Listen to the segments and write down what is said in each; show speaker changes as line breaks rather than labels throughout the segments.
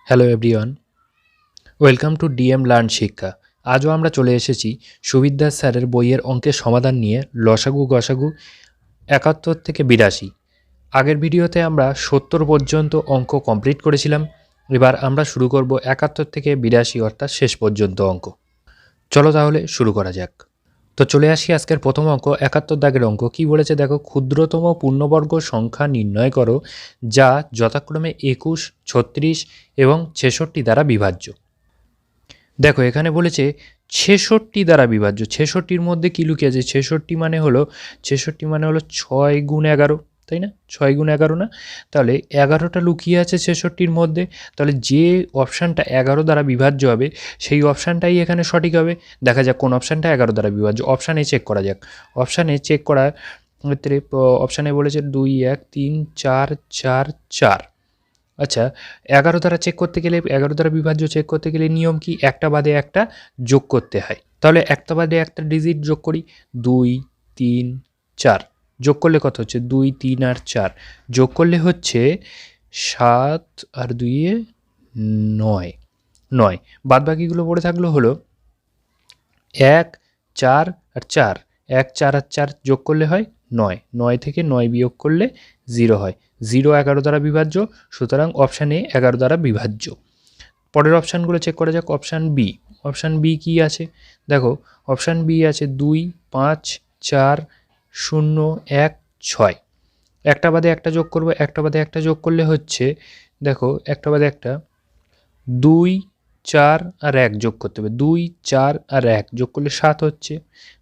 Hello everyone, welcome to DM learn শিক্ষা। আজও আমরা চলে এসেছি সুবিদ্যাস স্যারের বইয়ের অঙ্কের সমাধান নিয়ে লসাগু গসাগু ৭১ থেকে ৮২। আগের ভিডিওতে আমরা ৭০ পর্যন্ত অঙ্ক কমপ্লিট করেছিলাম। এবার আমরা শুরু করব ৭১ থেকে ৮২ অর্থাৎ শেষ পর্যন্ত অঙ্ক। চলো তাহলে শুরু করা যাক। তো চলে আসি আজকের প্রথম অঙ্ক ৭১ দাগের অঙ্ক। কি বলেছে দেখো, ক্ষুদ্রতম পূর্ণবর্গ সংখ্যা নির্ণয় করো যা যথাক্রমে ২১, ৩৬ এবং ৬৬ দ্বারা বিভাজ্য। দেখো এখানে বলেছে ৬৬ দ্বারা বিভাজ্য। ৬৬-র মধ্যে কী লুকিয়ে আছে? ৬৬ মানে হলো ৬ গুণ ১১, তাই না? ৬ গুণ ১১ না? তাহলে ১১টা লুকিয়ে আছে ৬৬-র মধ্যে। তাহলে যে অপশানটা ১১ দ্বারা বিভাজ্য হবে সেই অপশানটাই এখানে সঠিক হবে। দেখা যাক কোন অপশানটা ১১ দ্বারা বিভাজ্য। অপশানে চেক করা যাক। অপশানে চেক করার ক্ষেত্রে অপশানে বলেছে ২, ১, ৩, ৪, ৪, ৪। আচ্ছা, ১১ দ্বারা চেক করতে গেলে, ১১ দ্বারা বিভাজ্য চেক করতে গেলে নিয়ম কি? একটা বাদে একটা যোগ করতে হয়। তাহলে একটা বাদে একটা ডিজিট যোগ করি। ২, ৩, ৪ যোগ করলে কত হচ্ছে? ২, ৩ আর ৪ যোগ করলে হচ্ছে ৭ আর ২-এ ৯। বাদবাকিগুলো পড়ে থাকলো হলো ১, ৪ আর ৪। ১, ৪ আর ৪ যোগ করলে হয় ৯। ৯ থেকে ৯ বিয়োগ করলে ০ হয়। ০ ১১ দ্বারা বিভাজ্য, সুতরাং অপশান এ ১১ দ্বারা বিভাজ্য। পরের অপশানগুলো চেক করা যাক। Option B. অপশান বি কী আছে? দেখো অপশান বি আছে ২, ৫, ৪, ০, ১, ৬। একটা বাদে একটা যোগ করব। একটা বাদে একটা যোগ করলে হচ্ছে, দেখো একটা বাদে একটা ২, ৪ আর ১ যোগ করতে হবে। ২, ৪ আর ১ যোগ করলে ৭ হচ্ছে।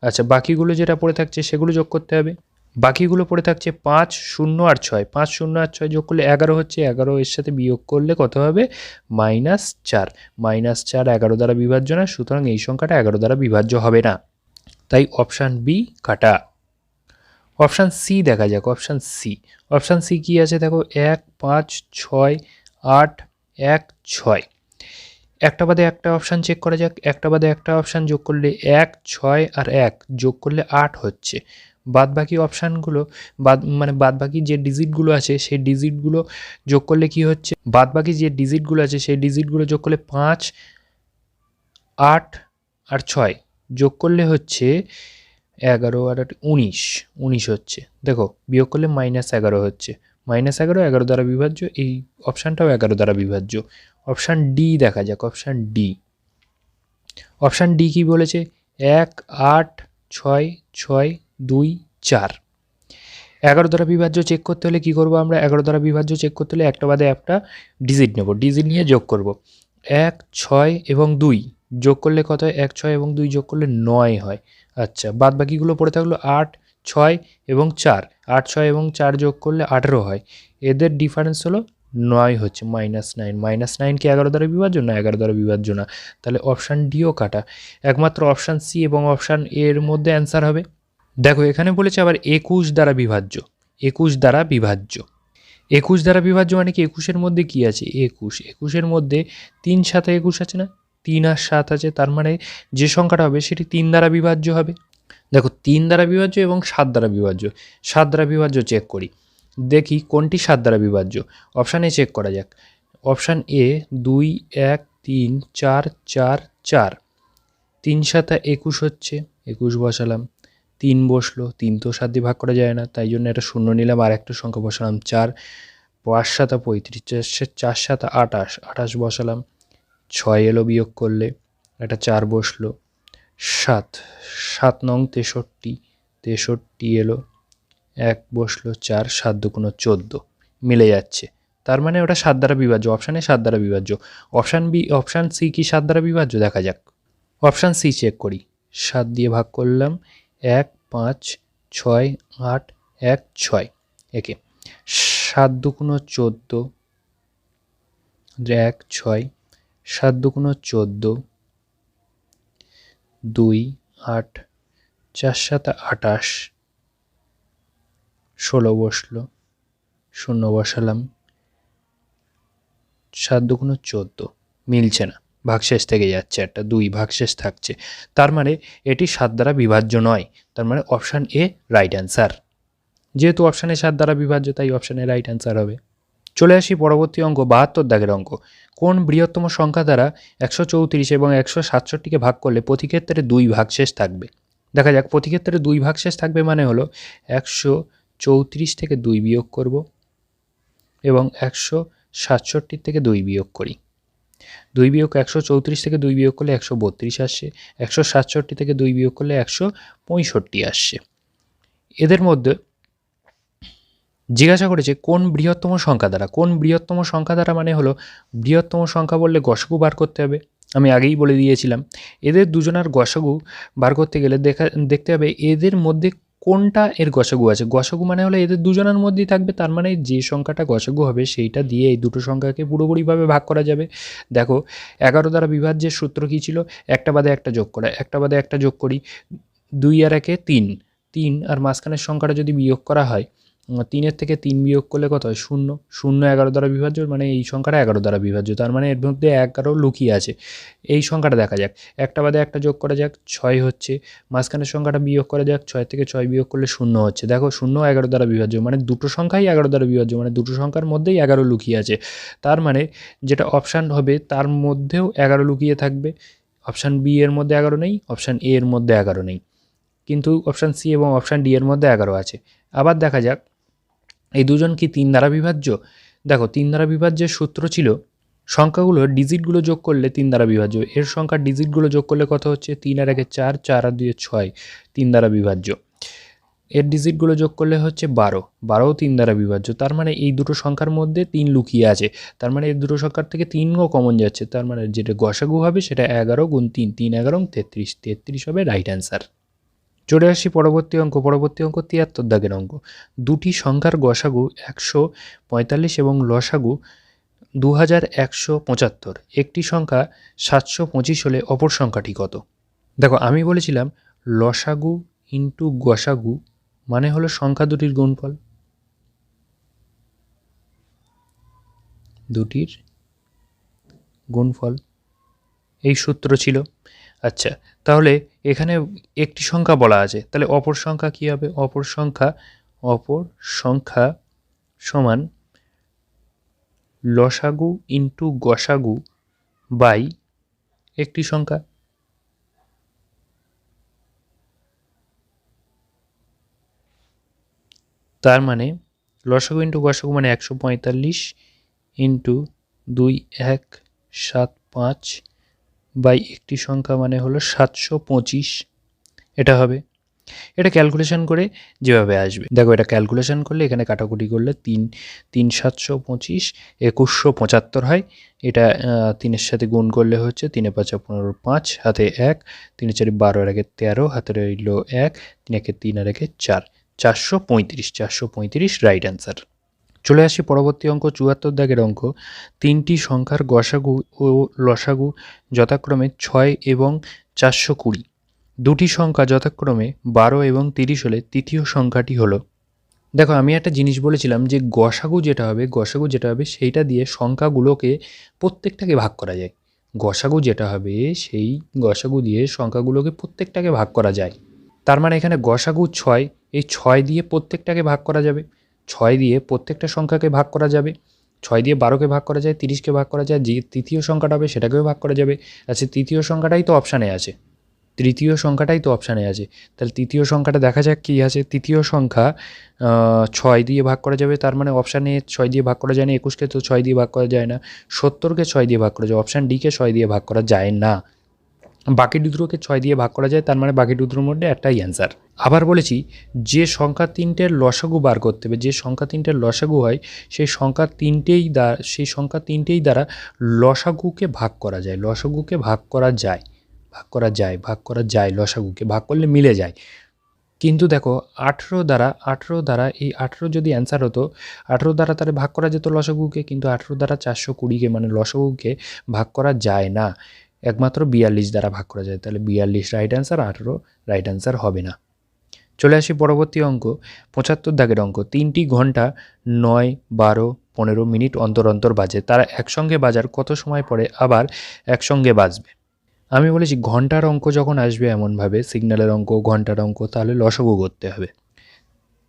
আচ্ছা, বাকিগুলো যেটা পড়ে থাকছে সেগুলো যোগ করতে হবে। বাকিগুলো পড়ে থাকছে ৫, ০ আর ৬। ৫, ০ আর ৬ যোগ করলে ১১ হচ্ছে। ১১ এর সাথে বিয়োগ করলে কত হবে? -৪। -৪ ১১ দ্বারা বিভাজ্য না, সুতরাং এই সংখ্যাটা ১১ দ্বারা বিভাজ্য হবে না। তাই অপশান বি কাটা। অপশান সি দেখা যাক। Option C. অপশান সি কী আছে দেখো, ১, ৫, ৬, ৮, ১, ৬। একটা বাদে একটা অপশান চেক করা যাক। একটা বাদে একটা অপশান যোগ করলে ১, ৬ আর ১ যোগ করলে ৮ হচ্ছে। বাদবাকি অপশানগুলো বাদবাকি যে ডিজিটগুলো আছে সেই ডিজিটগুলো যোগ করলে কি হচ্ছে? বাদবাকি যে ডিজিটগুলো আছে সেই ডিজিটগুলো যোগ করলে ৫, ৮ আর ৬ যোগ করলে হচ্ছে ১১ আর ৮ ১৯। ১৯ হচ্ছে। দেখো বিয়োগ করলে -১১ হচ্ছে। -১১ ১১ দ্বারা বিভাজ্য। এই অপশানটাও ১১ দ্বারা বিভাজ্য। অপশান ডি দেখা যাক। Option D. অপশান ডি কী বলেছে? ১, ৮, ৬, ৬, ২, ৪। ১১ দ্বারা বিভাজ্য চেক করতে হলে কী করবো আমরা? ১১ দ্বারা বিভাজ্য চেক করতে হলে একটা বাদে একটা ডিজিট নেব। ডিজিট নিয়ে যোগ করব। ১, ৬ এবং ২ যোগ করলে কত হয়? ১, ৬ এবং ২ যোগ করলে ৯ হয়। আচ্ছা, বাদবাকিগুলো পড়ে থাকলো ৮, ৬ এবং ৪। ৮, ৬ এবং ৪ যোগ করলে ১৮ হয়। এদের ডিফারেন্স হলো ৯ হচ্ছে, -৯। -৯ কি ১১ দ্বারা বিভাজ্য? না, ১১ দ্বারা বিভাজ্য না। তাহলে অপশান ডিও কাটা। একমাত্র অপশান সি এবং অপশান এর মধ্যে অ্যান্সার হবে। দেখো এখানে বলেছে আবার ২১ দ্বারা বিভাজ্য। ২১ দ্বারা বিভাজ্য। ২১ দ্বারা বিভাজ্য মানে কি? ২১-এর মধ্যে কি আছে? ২১। ২১-এর মধ্যে ৩, ৭, ২১ আছে না? ৩ আর ৭ আছে। তার মানে যে সংখ্যাটা হবে সেটি ৩ দ্বারা বিভাজ্য হবে। দেখো ৩ দ্বারা বিভাজ্য এবং ৭ দ্বারা বিভাজ্য। ৭ দ্বারা বিভাজ্য চেক করি। দেখি কোনটি ৭ দ্বারা বিভাজ্য। অপশানে চেক করা যাক। Option A ২, ১, ৩, ৪, ৪, ৪। ৩, ৭, ২১ হচ্ছে। ২১ বসালাম। ৩ বসলো। ৩ তো ৭ দিয়ে ভাগ করা যায় না, তাই জন্য একটা শূন্য নিলাম আর একটা সংখ্যা বসালাম ৪। ৫, ৭, ৩৫, ৪, ৭, ২৮। ২৮ বসালাম। ৬ এলো বিয়োগ করলে, একটা ৪ বসলো। ৭, ৭ নং ৬৩। ৬৩ এলো, ১ বসলো, ৪, ৭ দুগুণ ১৪। মিলে যাচ্ছে। তার মানে ওটা ৭ দ্বারা বিভাজ্য। অপশানে 7 দ্বারা বিভাজ্য। অপশান বি, অপশান সি কি 7 দ্বারা বিভাজ্য? দেখা যাক। অপশান সি চেক করি। ৭ দিয়ে ভাগ করলাম। ১, ৫, ৬, ৮, ১, ৬ একে। ৭ দুগুণ ১৪, ১, ৬। ৭ দুগুণ ১৪, ২, ৮, ৪, ৭, ২৮। ১৬ বসলো, শূন্য বসালাম। ৭ দুগুণ ১৪। মিলছে না, ভাগশেষ থেকে যাচ্ছে একটা, ২ ভাগশেষ থাকছে। তার মানে এটি ৭ দ্বারা বিভাজ্য নয়। তার মানে অপশান এ রাইট অ্যান্সার। যেহেতু অপশানে ৭ দ্বারা বিভাজ্য তাই অপশানে রাইট অ্যান্সার হবে। চলে আসি পরবর্তী অঙ্ক 72 দাগের অঙ্ক। কোন বৃহত্তম সংখ্যা দ্বারা 134 এবং 167কে ভাগ করলে প্রতি ক্ষেত্রে 2 ভাগশেষ থাকবে? দেখা যাক, প্রতি ক্ষেত্রে 2 ভাগশেষ থাকবে মানে হলো 134 থেকে 2 বিয়োগ করব এবং 167 থেকে 2 বিয়োগ করি। 2 বিয়োগ 134 থেকে 2 বিয়োগ করলে 132 আসছে, 167 থেকে 2 বিয়োগ করলে 165 আসছে। এদের মধ্যে জিজ্ঞাসা করেছে কোন বৃহত্তম সংখ্যা দ্বারা। কোন বৃহত্তম সংখ্যা দ্বারা মানে হলো বৃহত্তম সংখ্যা বললে গসাগু বার করতে হবে, আমি আগেই বলে দিয়েছিলাম। এদের দুজনার গসাগু বার করতে গেলে দেখতে হবে এদের মধ্যে কোনটা এর গসাগু আছে। গসাগু মানে হলো এদের দুজনের মধ্যেই থাকবে, তার মানে যে সংখ্যাটা গসাগু হবে সেইটা দিয়ে এই দুটো সংখ্যাকে পুরোপুরিভাবে ভাগ করা যাবে। দেখো 11 দ্বারা বিভাজ্যের সূত্র কী ছিল? একটা বাদে একটা যোগ করা, একটা বাদে একটা যোগ করি, 2 আর 1 3, 3 আর মাঝখানের সংখ্যাটা যদি বিয়োগ করা হয়, 3 থেকে 3 বিয়োগ করলে কত হয়? 0। 0 11 দ্বারা বিভাজ্য, মানে এই সংখ্যাটা 11 দ্বারা বিভাজ্য, তার মানে এর মধ্যে 11 লুকিয়ে আছে। এই সংখ্যাটা দেখা যাক, একটা বাদে একটা যোগ করা যাক, 6 হচ্ছে, মাঝখানের সংখ্যাটা বিয়োগ করা যাক, 6 থেকে 6 বিয়োগ করলে 0 হচ্ছে। দেখো 0 11 দ্বারা বিভাজ্য, মানে দুটো সংখ্যাই 11 দ্বারা বিভাজ্য, মানে দুটো সংখ্যার মধ্যেই 11 লুকিয়ে আছে। তার মানে যেটা অপশান হবে তার মধ্যেও 11 লুকিয়ে থাকবে। অপশান বি এর মধ্যে 11 নেই, অপশান এ এর মধ্যে 11 নেই, কিন্তু অপশান সি এবং অপশান ডি এর মধ্যে 11 আছে। আবার দেখা যাক এই দুজন কি 3 দ্বারা বিভাজ্য? দেখো 3 দ্বারা বিভাজ্যের সূত্র ছিল সংখ্যাগুলোর ডিজিটগুলো যোগ করলে 3 দ্বারা বিভাজ্য। এর সংখ্যার ডিজিটগুলো যোগ করলে কত হচ্ছে? 3 আর 1 4, 4 আর 2 6, 3 দ্বারা বিভাজ্য। এর ডিজিটগুলো যোগ করলে হচ্ছে 12, 12ও 3 দ্বারা বিভাজ্য। তার মানে এই দুটো সংখ্যার মধ্যে 3 লুকিয়ে আছে, তার মানে এই দুটো সংখ্যার থেকে 3ও কমন যাচ্ছে, তার মানে যেটা গসাগু হবে সেটা 11 গুণ 3, 3 11 33, 33 হবে রাইট অ্যান্সার। চলে আসি পরবর্তী অঙ্ক। পরবর্তী অঙ্ক 73 দাগের অঙ্ক। দুটি সংখ্যার গসাগু 145 এবং লসাগু 2175, একটি সংখ্যা 725 হলে অপর সংখ্যাটি কত? দেখো আমি বলেছিলাম লসাগু ইন্টু গসাগু মানে হলো সংখ্যা দুটির গুণফল, দুটির গুণফল, এই সূত্র ছিল। আচ্ছা, তাহলে এখানে একটি সংখ্যা বলা আছে, তাহলে অপর সংখ্যা কী হবে? অপর সংখ্যা সমান লসাগু ইন্টু গসাগু বাই একটি সংখ্যা। তার মানে লসাগু ইন্টু গসাগু মানে 145 ইন্টু 2175 বাই একটি সংখ্যা মানে হলো 725, এটা হবে। এটা ক্যালকুলেশন করে যেভাবে আসবে, দেখো এটা ক্যালকুলেশন করলে এখানে কাটাকুটি করলে 3 725 2175 হয়। এটা 3-এর সাথে গুণ করলে হচ্ছে 3 5 15 5, হাতে 1, 3 4 12 আর 1 13, হাতে রইল 1, 3 1 3 আর 1 4, 435 রাইট অ্যান্সার। চলে আসি পরবর্তী অঙ্ক 74 দাগের অঙ্ক। তিনটি সংখ্যার গসাগু ও লসাগু যথাক্রমে 6 এবং 420, দুটি সংখ্যা যথাক্রমে 12 এবং 30 হলে তৃতীয় সংখ্যাটি হলো। দেখো আমি একটা জিনিস বলেছিলাম যে গসাগু যেটা হবে সেইটা দিয়ে সংখ্যাগুলোকে প্রত্যেকটাকে ভাগ করা যায়। গসাগু যেটা হবে সেই গসাগু দিয়ে সংখ্যাগুলোকে প্রত্যেকটাকে ভাগ করা যায়। তার মানে এখানে গসাগু 6, এই 6 দিয়ে প্রত্যেকটাকে ভাগ করা যাবে, 6 দিয়ে প্রত্যেকটা সংখ্যাকে ভাগ করা যাবে, 6 দিয়ে 12কে ভাগ করা যায়, 30কে ভাগ করা যায়, যে তৃতীয় সংখ্যাটা হবে সেটাকেও ভাগ করা যাবে। আচ্ছা তৃতীয় সংখ্যাটাই তো অপশানে আছে, তাহলে তৃতীয় সংখ্যাটা দেখা যাক কী আছে। তৃতীয় সংখ্যা 6 দিয়ে ভাগ করা যাবে, তার মানে অপশান এ 6 দিয়ে ভাগ করা যায় না, 21কে তো 6 দিয়ে ভাগ করা যায় না, 70কে 6 দিয়ে ভাগ করা যায়, অপশান ডিকে 6 দিয়ে ভাগ করা যায় না, বাকি দুটোকে 6 দিয়ে ভাগ করা যায়, তার মানে বাকি দুটোর মধ্যে একটাই অ্যান্সার। আবার বলেছি যে সংখ্যা তিনটের লসাগু বার করতে হবে, যে সংখ্যা তিনটের লসাগু হয় সেই সংখ্যা তিনটেই দ্বারা লসাগুকে ভাগ করা যায়, ভাগ করা যায় লসাগুকে ভাগ করলে মিলে যায়। কিন্তু দেখো 18 দ্বারা এই 18 যদি অ্যান্সার হতো, 18 দ্বারা তাহলে ভাগ করা যেত লসাগুকে, কিন্তু 18 দ্বারা 420কে মানে লসাগুকে ভাগ করা যায় না, একমাত্র 42 দ্বারা ভাগ করা যায়, তাহলে 42 রাইট অ্যান্সার, 18 রাইট অ্যান্সার হবে না। চলে আসি পরবর্তী অঙ্ক 75 দাগের অঙ্ক। 3টি ঘন্টা 9, 12, 15 মিনিট অন্তর অন্তর বাজে, তারা একসঙ্গে বাজার কত সময় পরে আবার একসঙ্গে বাজবে? আমি বলেছি ঘন্টার অঙ্ক যখন আসবে এমনভাবে, সিগন্যালের অঙ্ক, ঘন্টার অঙ্ক, তাহলে লসাগু করতে হবে।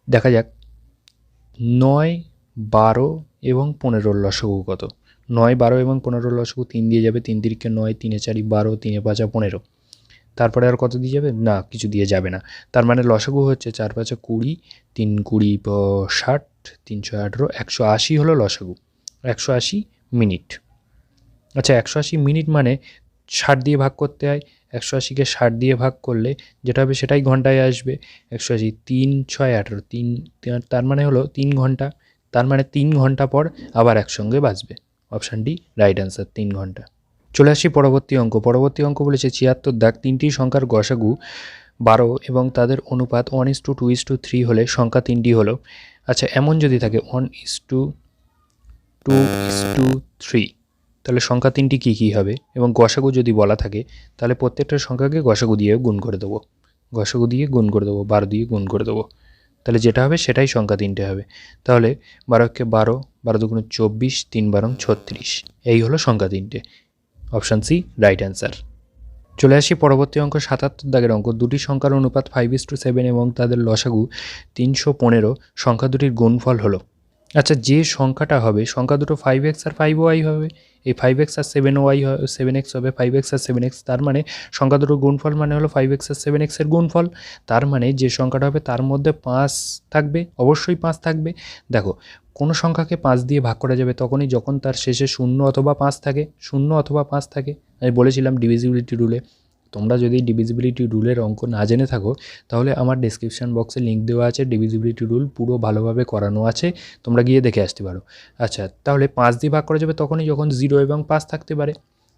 দেখা যাক 9, 12 এবং 15 লসাগু কত? 9, 12 এবং 15 লসাগু 3 দিয়ে যাবে, 3 তিরিকে 9, 3 এ 4 12, 3 এ 5 15। তারপরে আর কত দিয়ে যাবে? না, কিছু দিয়ে যাবে না। তার মানে লসাগু হচ্ছে 4 5 20, 3 20 60, 318, 180 হলো লসাগু। 180 মিনিট। আচ্ছা, 180 মিনিট মানে 60 দিয়ে ভাগ করতে হয়। 180কে 60 দিয়ে ভাগ করলে যেটা হবে সেটাই ঘন্টায় আসবে। 180 3 6 18, 3 তার মানে হলো 3 ঘন্টা। তার মানে 3 ঘন্টা পর আবার একসঙ্গে বাজবে। অপশান ডি রাইট অ্যান্সার, 3 ঘন্টা। চলে আসি পরবর্তী অঙ্ক। পরবর্তী অঙ্ক বলেছে 76 দাগ 3টি সংখ্যার গসাগু 12 এবং তাদের অনুপাত 1:2:3 হলে সংখ্যা 3টি হলো। আচ্ছা, এমন যদি থাকে 1:2:3, তাহলে সংখ্যা 3টি কী কী হবে? এবং গসাগু যদি বলা থাকে তাহলে প্রত্যেকটা সংখ্যাকে গসাগু দিয়ে গুণ করে দেবো। গসাগু দিয়ে গুণ করে দেবো, 12 দিয়ে গুণ করে দেবো। তাহলে যেটা হবে সেটাই সংখ্যা 3টে হবে। তাহলে 12কে 12, 12 দুগুণে 24, 3 12 36। এই হলো সংখ্যা 3টে। Option C right answer. চলে আসি পরবর্তী অঙ্ক 77 দাগের অঙ্ক। দুটি সংখ্যার অনুপাত 5:7 এবং তাদের লসাগু 315, সংখ্যা দুটির গুণফল হলো। আচ্ছা, যে সংখ্যাটা হবে সংখ্যা দুটো 5x আর 5y হবে। এই 5x আর 7y 7x হবে, 5x আর 7x। তার মানে সংখ্যা দুটোর গুণফল মানে হলো 5x আর 7x এর গুণফল। তার মানে যে সংখ্যাটা হবে তার মধ্যে 5 থাকবে, অবশ্যই 5 থাকবে। দেখো, কোনো সংখ্যাকে 5 দিয়ে ভাগ করা যাবে তখনই যখন তার শেষে 0 অথবা 5 থাকে। 0 অথবা 5 থাকে। আমি বলেছিলাম ডিভিজিবিলিটি রুলে। তোমরা যদি ডিভিজিবিলিটি রুলের অঙ্ক না জেনে থাকো তাহলে আমার ডেসক্রিপশন বক্সে লিঙ্ক দেওয়া আছে, ডিভিজিবিলিটি রুল পুরো ভালোভাবে করানো আছে, তোমরা গিয়ে দেখে আসতে পারো। আচ্ছা, তাহলে 5 দিয়ে ভাগ করা যাবে তখনই যখন 0 এবং 5 থাকতে পারে।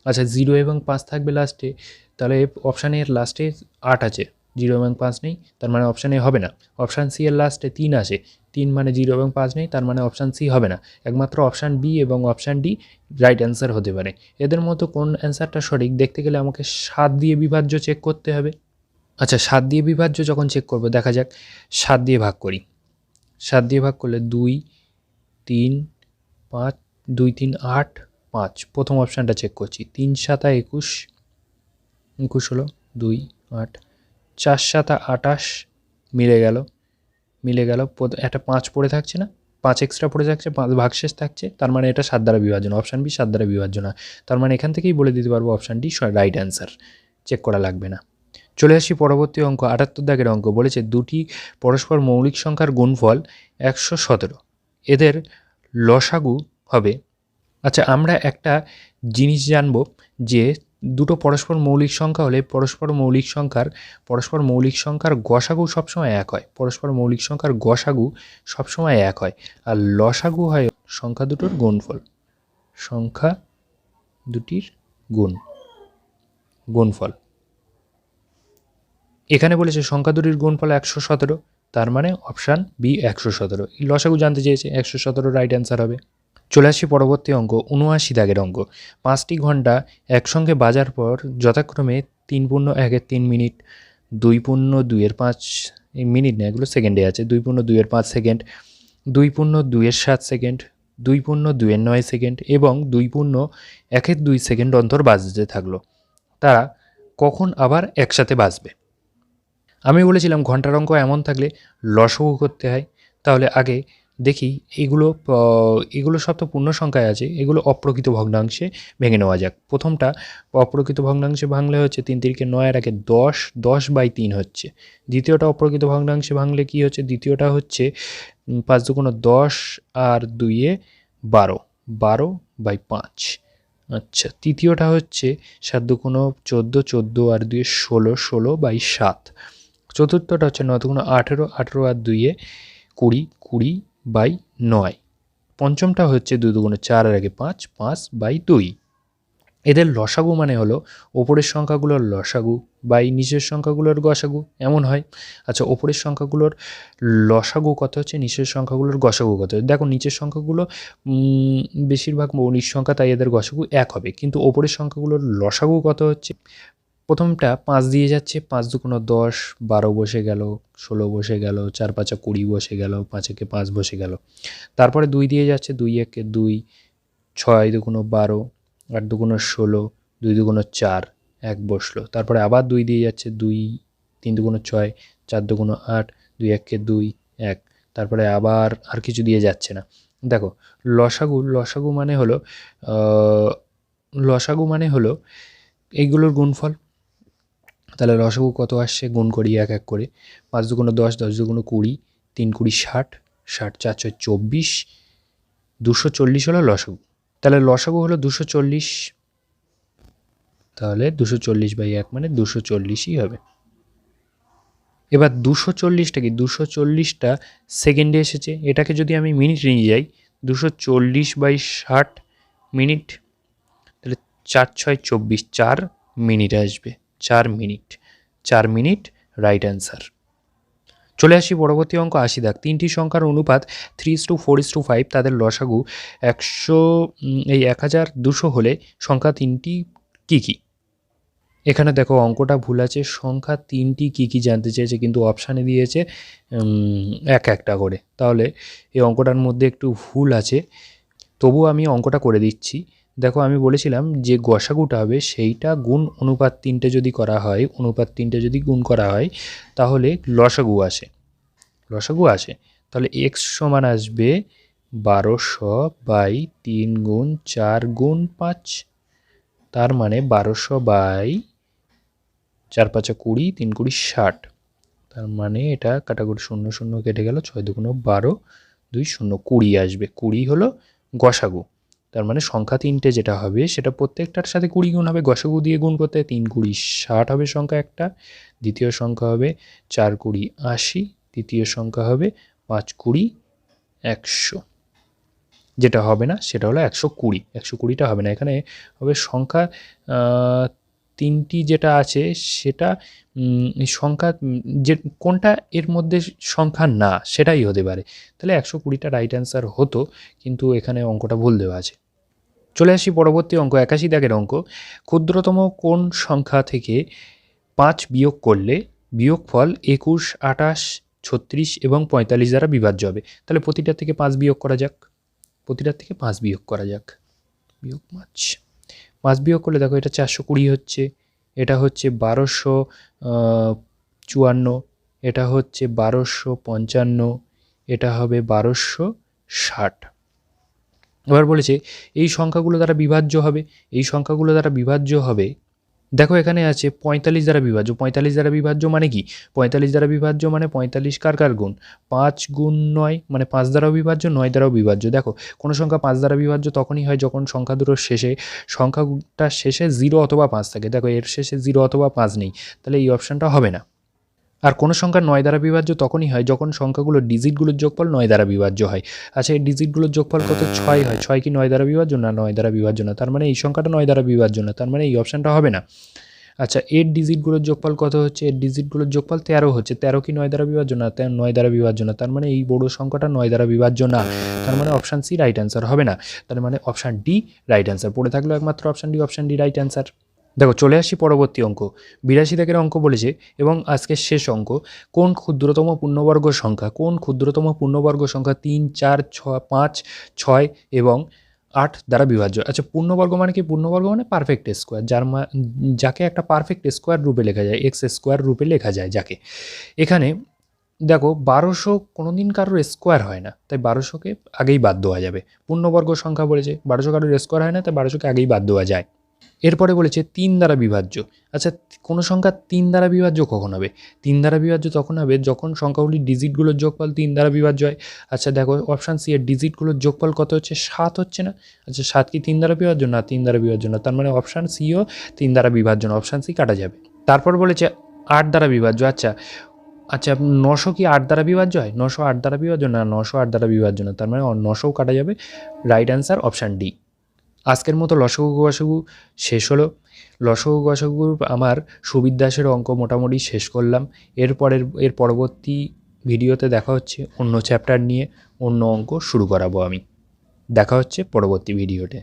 আচ্ছা, 0 এবং 5 থাকবে লাস্টে, তাহলে অপশান এর লাস্টে 8 আছে, 0 এবং 5 নেই, তার মানে অপশান এ হবে না। অপশান সি এর লাস্টে 3 আছে, 3 মানে 0 এবং 5 নেই, তার মানে অপশান সি হবে না। একমাত্র অপশান বি এবং অপশান ডি রাইট অ্যান্সার হতে পারে। এদের মতো কোন অ্যান্সারটা সঠিক দেখতে গেলে আমাকে 7 দিয়ে বিভাজ্য চেক করতে হবে। আচ্ছা, 7 দিয়ে বিভাজ্য যখন চেক করবো, দেখা যাক 7 দিয়ে ভাগ করি। 7 দিয়ে ভাগ করলে 2 3 5, 2 3 8 5। প্রথম অপশানটা চেক করছি, 3 7 21, 21 হলো 2 8, 4 7 28, মিলে গেল। একটা 5 পড়ে থাকছে না, 5 এক্সট্রা পড়ে থাকছে, 5 ভাগশেষ থাকছে, তার মানে এটা 7 দ্বারা বিভাজ্য। অপশান বি 7 দ্বারা বিভাজ্য না। তার মানে এখান থেকেই বলে দিতে পারবো option D right answer, check করা লাগবে না। চলে আসি পরবর্তী অঙ্ক 78 দাগের অঙ্ক। বলেছে দুটি পরস্পর মৌলিক সংখ্যার গুণফল 117, এদের লসাগু হবে। আচ্ছা, আমরা একটা জিনিস জানবো যে দুটো পরস্পর মৌলিক সংখ্যা হলে পরস্পর মৌলিক সংখ্যার গসাগু সবসময় এক হয়। পরস্পর মৌলিক সংখ্যার গসাগু সবসময় এক হয়, আর লসাগু হয় সংখ্যা দুটোর গুণফল। সংখ্যা দুটির গুণফল। এখানে বলেছে সংখ্যা দুটির গুণফল 117, তার মানে অপশান বি 117। লসাগু জানতে চেয়েছে, 117 রাইট অ্যান্সার হবে। চলে আসি পরবর্তী অঙ্ক 79 দাগের অঙ্ক। 5টি ঘন্টা একসঙ্গে বাজার পর যথাক্রমে 3:1 3 মিনিট, 2:2 5 মিনিট না, এগুলো সেকেন্ডে আছে, 2:2 5 সেকেন্ড, 2:2 7 সেকেন্ড, 2:2 9 সেকেন্ড এবং 2:1 2 সেকেন্ড অন্তর বাজতে থাকলো। তারা কখন আবার একসাথে বাজবে? আমি বলেছিলাম ঘন্টার অঙ্ক এমন থাকলে লসাগু করতে হয়। তাহলে আগে দেখি এগুলো সব তো পূর্ণ সংখ্যায় আছে, এগুলো অপ্রকৃত ভগ্নাংশে ভেঙে নেওয়া যাক। প্রথমটা অপ্রকৃত ভগ্নাংশে ভাঙলে হচ্ছে 3 3 9 আর 10, 10/3 হচ্ছে। দ্বিতীয়টা অপ্রকৃত ভগ্নাংশে ভাঙলে কি হচ্ছে? দ্বিতীয়টা হচ্ছে 5 2 10 আর 2 12, 12/5। আচ্ছা, তৃতীয়টা হচ্ছে 7 2 14, 14 আর 2 16, 16/7। চতুর্থটা হচ্ছে 9 2 18, 18 আর 2 20, 20/9। পঞ্চমটা হচ্ছে 2 2 4 আর 5, 5/2। এদের লসাগু মানে হলো ওপরের সংখ্যাগুলোর লসাগু বাই নিচের সংখ্যাগুলোর গসাগু, এমন হয়। আচ্ছা, ওপরের সংখ্যাগুলোর লসাগু কত হচ্ছে, নিচের সংখ্যাগুলোর গসাগু কত? দেখো, নিচের সংখ্যাগুলো বেশিরভাগ মৌলিক সংখ্যা, তাই এদের গসাগু 1 হবে, কিন্তু ওপরের সংখ্যাগুলোর লসাগু কত হচ্ছে? প্রথমটা 5 দিয়ে যাচ্ছে, 5 2 10, 12 বসে গেল, 16 বসে গেল, 4 5 20 বসে গেল, 5 1 5 বসে গেল। তারপরে 2 দিয়ে যাচ্ছে, 2 1 2, 6 2 12, 8 2 16, 2 2 4, 1 বসলো। তারপরে আবার 2 দিয়ে যাচ্ছে, 2 3 2 6, 4 2 8, 2 1 2, 1। তারপরে আবার আর কিছু দিয়ে যাচ্ছে না। দেখো লসাগু মানে হলো লসাগু মানে হলো এইগুলোর গুণফল। তাহলে লসাগু কত আসছে গুণ করি এক এক করে। 5 দুগুণ 10, 10 দুগুণ 20, 3 20 60, 60 4 6 24, 240 হলো লসাগু। তাহলে লসাগু হলো 240, তাহলে 240/1 মানে 240ই হবে। এবার 240টা কি, 240টা সেকেন্ডে এসেছে, এটাকে যদি আমি মিনিট নিয়ে যাই 240/60 মিনিট, তাহলে 4 6 24, 4 মিনিট আসবে, 4 মিনিট, 4 মিনিট রাইট অ্যান্সার। চলে আসি পরবর্তী অঙ্ক 80 দাগ। 3টি সংখ্যার অনুপাত 3:4:5, তাদের লসাগু 1200 হলে সংখ্যা 3টি কী কী? এখানে দেখো অঙ্কটা ভুল আছে, সংখ্যা 3টি কী কী জানতে চেয়েছে, কিন্তু অপশানে দিয়েছে একটা করে, তাহলে এই অঙ্কটার মধ্যে একটু ভুল আছে। তবুও আমি অঙ্কটা করে দিচ্ছি। দেখো আমি বলেছিলাম যে গসাগুটা হবে সেইটা গুণ অনুপাত 3টে যদি করা হয়, অনুপাত 3টে যদি গুণ করা হয় তাহলে লসাগু আসে। তাহলে এক্স সমান আসবে 1200/3 গুণ 4 গুণ 5, তার মানে 1200/4 5 20, 3 20 60, তার মানে এটা কাটাকুটি 0 0 কেটে গেল, 6 2 12, 2 0 20 আসবে। 20 হলো গসাগু। তার মানে সংখ্যা 3টে যেটা হবে সেটা প্রত্যেকটার সাথে 20 গুণ হবে, গসাগু দিয়ে গুণ করতে 3 20 60 হবে সংখ্যা একটা, দ্বিতীয় সংখ্যা হবে 4 20 80, তৃতীয় সংখ্যা হবে 5 20 100। যেটা হবে না সেটা হলো 120, 120টা হবে না, এখানে হবে সংখ্যা 3টি যেটা আছে সেটা সংখ্যা যে কোনটা এর মধ্যে সংখ্যা না সেটাই হতে পারে, তাহলে 120টা রাইট অ্যান্সার হতো, কিন্তু এখানে অঙ্কটা ভুল দেওয়া আছে। চলে আসি পরবর্তী অঙ্ক 81 দাগের অঙ্ক। ক্ষুদ্রতম কোন সংখ্যা থেকে 5 বিয়োগ করলে বিয়োগফল 21, 28, 36 এবং 45 দ্বারা বিভাজ্য হবে? তাহলে প্রতিটা থেকে 5 বিয়োগ করা যাক, বিয়োগ 5 বিয়োগ করলে দেখো এটা 420 হচ্ছে, এটা হচ্ছে 1254, এটা হচ্ছে 1255, এটা হবে 1260। এবার বলেছে এই সংখ্যাগুলো দ্বারা বিভাজ্য হবে, দেখো এখানে আছে 45 দ্বারা বিভাজ্য। 45 দ্বারা বিভাজ্য মানে কি? 45 দ্বারা বিভাজ্য মানে 45 কার গুণ? 5 গুণ 9 মানে 5 দ্বারাও বিভাজ্য, 9 দ্বারাও বিভাজ্য। দেখো কোনো সংখ্যা 5 দ্বারা বিভাজ্য তখনই হয় যখন সংখ্যাটা শেষে 0 অথবা 5 থাকে। দেখো এর শেষে 0 অথবা 5 নেই, তাহলে এই অপশানটা হবে না। আর কোনো সংখ্যা 9 দ্বারা বিভাজ্য তখনই হয় যখন সংখ্যাগুলোর ডিজিটগুলোর যোগফল 9 দ্বারা বিভাজ্য হয়। আচ্ছা এই ডিজিটগুলোর যোগফল কত? 6 হয়। 6 কি 9 দ্বারা বিভাজ্য? না, 9 দ্বারা বিভাজ্য না, তার মানে এই সংখ্যাটা 9 দ্বারা বিভাজ্য না, তার মানে এই অপশানটা হবে না। আচ্ছা এর ডিজিটগুলোর যোগফল কত হচ্ছে? এর ডিজিটগুলোর যোগফল 13 হচ্ছে। 13 কি 9 দ্বারা বিভাজ্য? না, 9 দ্বারা বিভাজ্য না, তার মানে এই বড় সংখ্যাটা 9 দ্বারা বিভাজ্য না, তার মানে অপশান সি রাইট অ্যান্সার হবে না, তার মানে অপশান ডি রাইট অ্যান্সার। পড়ে থাকলো একমাত্র অপশান ডি রাইট অ্যান্সার। দেখো চলে আসি পরবর্তী অঙ্ক। 82 দাগের অঙ্ক বলেছে এবং আজকের শেষ অঙ্ক। কোন ক্ষুদ্রতম পূর্ণবর্গ সংখ্যা 3 4 5 6 এবং 8 দ্বারা বিভাজ্য? আচ্ছা পূর্ণবর্গ মানে কি? পূর্ণবর্গ মানে পারফেক্ট স্কোয়ার, যাকে একটা পারফেক্ট স্কোয়ার রূপে লেখা যায়, এক্স স্কোয়ার রূপে লেখা যায় যাকে। এখানে দেখো 1200 কোনোদিন কারোর স্কোয়ার হয় না, তাই 1200কে আগেই বাদ দেওয়া যাবে। পূর্ণবর্গ সংখ্যা বলেছে, 1200 কারোর স্কোয়ার হয় না, তাই 1200কে আগেই বাদ দেওয়া যায়। এরপরে বলেছে 3 দ্বারা বিভাজ্য। আচ্ছা কোনো সংখ্যা 3 দ্বারা বিভাজ্য কখন হবে? 3 দ্বারা বিভাজ্য তখন হবে যখন সংখ্যাগুলির ডিজিটগুলোর যোগফল 3 দ্বারা বিভাজ্য হয়। আচ্ছা দেখো অপশান সি এর ডিজিটগুলোর যোগফল কত হচ্ছে? 7 হচ্ছে না? আচ্ছা 7 কি 3 দ্বারা বিভাজ্য? না, 3 দ্বারা বিভাজ্য না, তার মানে অপশান সিও 3 দ্বারা বিভাজ্য না, অপশান সি কাটা যাবে। তারপর বলেছে 8 দ্বারা বিভাজ্য। আচ্ছা 900 কি 8 দ্বারা বিভাজ্য হয়? 900 8 দ্বারা বিভাজ্য না, 900 8 দ্বারা বিভাজ্য না, তার মানে 900 কাটা যাবে, রাইট অ্যান্সার অপশান ডি। আজকের মতো লসাগু গসাগু শেষ হলো। লসাগু গসাগুর আমার সুবিদ্যাসের অঙ্ক মোটামুটি শেষ করলাম। এর পরবর্তী ভিডিওতে দেখা হচ্ছে অন্য চ্যাপ্টার নিয়ে, অন্য অঙ্ক শুরু করাবো আমি। দেখা হচ্ছে পরবর্তী ভিডিওতে।